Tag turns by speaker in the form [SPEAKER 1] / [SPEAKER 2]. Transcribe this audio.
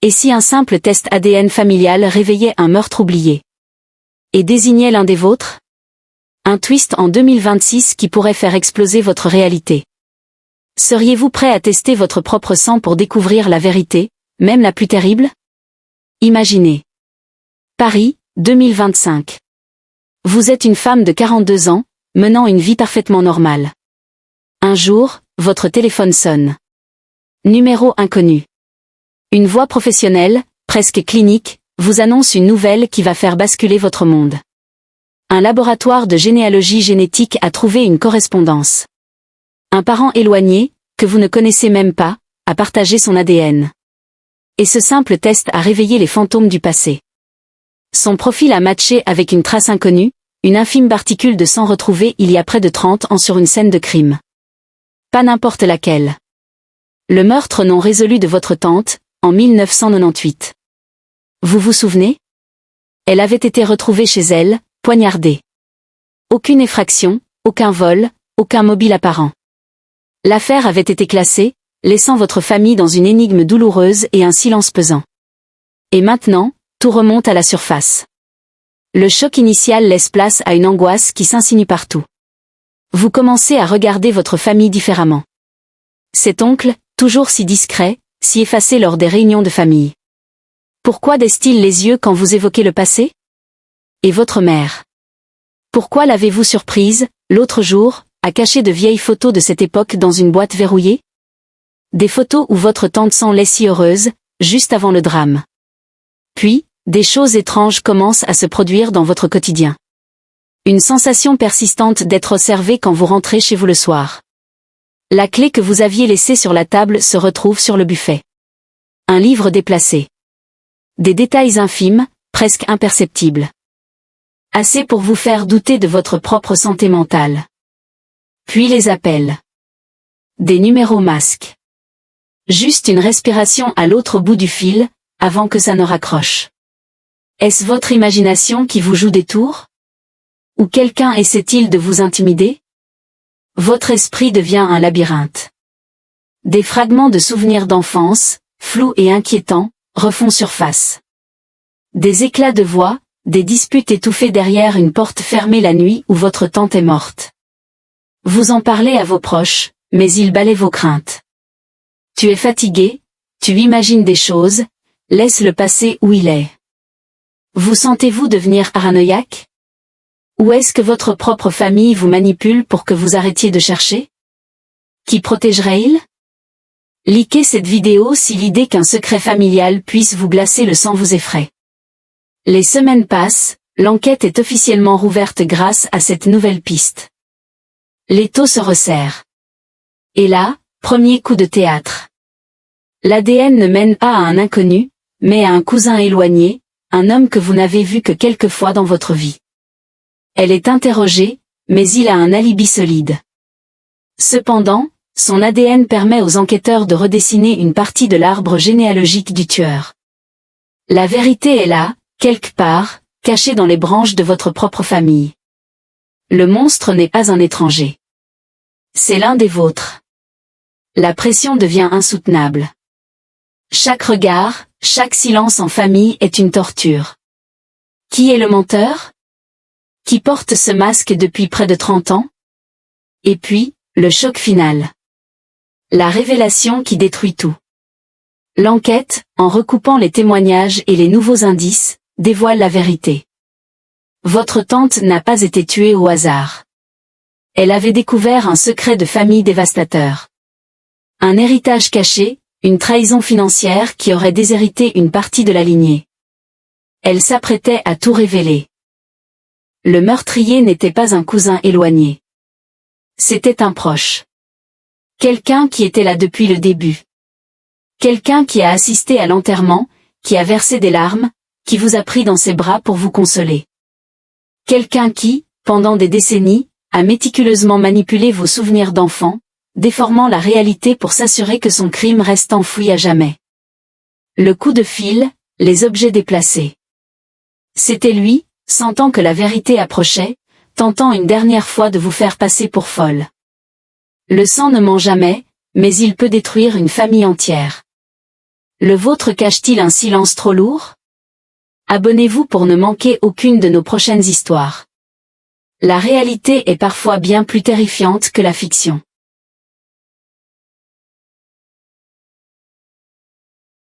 [SPEAKER 1] Et si un simple test ADN familial réveillait un meurtre oublié? Et désignait l'un des vôtres? Un twist en 2026 qui pourrait faire exploser votre réalité. Seriez-vous prêt à tester votre propre sang pour découvrir la vérité, même la plus terrible? Imaginez. Paris, 2025. Vous êtes une femme de 42 ans, menant une vie parfaitement normale. Un jour, votre téléphone sonne. Numéro inconnu. Une voix professionnelle, presque clinique, vous annonce une nouvelle qui va faire basculer votre monde. Un laboratoire de généalogie génétique a trouvé une correspondance. Un parent éloigné, que vous ne connaissez même pas, a partagé son ADN. Et ce simple test a réveillé les fantômes du passé. Son profil a matché avec une trace inconnue, une infime particule de sang retrouvée il y a près de 30 ans sur une scène de crime. Pas n'importe laquelle. Le meurtre non résolu de votre tante, en 1998. Vous vous souvenez? Elle avait été retrouvée chez elle, poignardée. Aucune effraction, aucun vol, aucun mobile apparent. L'affaire avait été classée, laissant votre famille dans une énigme douloureuse et un silence pesant. Et maintenant, tout remonte à la surface. Le choc initial laisse place à une angoisse qui s'insinue partout. Vous commencez à regarder votre famille différemment. Cet oncle, toujours si discret, si effacé lors des réunions de famille. Pourquoi baisse-t-il les yeux quand vous évoquez le passé? Et votre mère? Pourquoi l'avez-vous surprise, l'autre jour, à cacher de vieilles photos de cette époque dans une boîte verrouillée? Des photos où votre tante semblait si heureuse, juste avant le drame. Puis, des choses étranges commencent à se produire dans votre quotidien. Une sensation persistante d'être observé quand vous rentrez chez vous le soir. La clé que vous aviez laissée sur la table se retrouve sur le buffet. Un livre déplacé. Des détails infimes, presque imperceptibles. Assez pour vous faire douter de votre propre santé mentale. Puis les appels. Des numéros masques. Juste une respiration à l'autre bout du fil, avant que ça ne raccroche. Est-ce votre imagination qui vous joue des tours? Ou quelqu'un essaie-t-il de vous intimider? Votre esprit devient un labyrinthe. Des fragments de souvenirs d'enfance, flous et inquiétants, refont surface. Des éclats de voix, des disputes étouffées derrière une porte fermée la nuit où votre tante est morte. Vous en parlez à vos proches, mais ils balaient vos craintes. Tu es fatigué, tu imagines des choses, laisse le passé où il est. Vous sentez-vous devenir paranoïaque? Ou est-ce que votre propre famille vous manipule pour que vous arrêtiez de chercher? Qui protégerait-il? Likez cette vidéo si l'idée qu'un secret familial puisse vous glacer le sang vous effraie. Les semaines passent, l'enquête est officiellement rouverte grâce à cette nouvelle piste. L'étau se resserre. Et là, premier coup de théâtre. L'ADN ne mène pas à un inconnu, mais à un cousin éloigné, un homme que vous n'avez vu que quelques fois dans votre vie. Elle est interrogée, mais il a un alibi solide. Cependant, son ADN permet aux enquêteurs de redessiner une partie de l'arbre généalogique du tueur. La vérité est là, quelque part, cachée dans les branches de votre propre famille. Le monstre n'est pas un étranger. C'est l'un des vôtres. La pression devient insoutenable. Chaque regard, chaque silence en famille est une torture. Qui est le menteur? Qui porte ce masque depuis près de 30 ans? Et puis, le choc final. La révélation qui détruit tout. L'enquête, en recoupant les témoignages et les nouveaux indices, dévoile la vérité. Votre tante n'a pas été tuée au hasard. Elle avait découvert un secret de famille dévastateur. Un héritage caché, une trahison financière qui aurait déshérité une partie de la lignée. Elle s'apprêtait à tout révéler. Le meurtrier n'était pas un cousin éloigné. C'était un proche. Quelqu'un qui était là depuis le début. Quelqu'un qui a assisté à l'enterrement, qui a versé des larmes, qui vous a pris dans ses bras pour vous consoler. Quelqu'un qui, pendant des décennies, a méticuleusement manipulé vos souvenirs d'enfant, déformant la réalité pour s'assurer que son crime reste enfoui à jamais. Le coup de fil, les objets déplacés. C'était lui, sentant que la vérité approchait, tentant une dernière fois de vous faire passer pour folle. Le sang ne ment jamais, mais il peut détruire une famille entière. Le vôtre cache-t-il un silence trop lourd? Abonnez-vous pour ne manquer aucune de nos prochaines histoires. La réalité est parfois bien plus terrifiante que la fiction.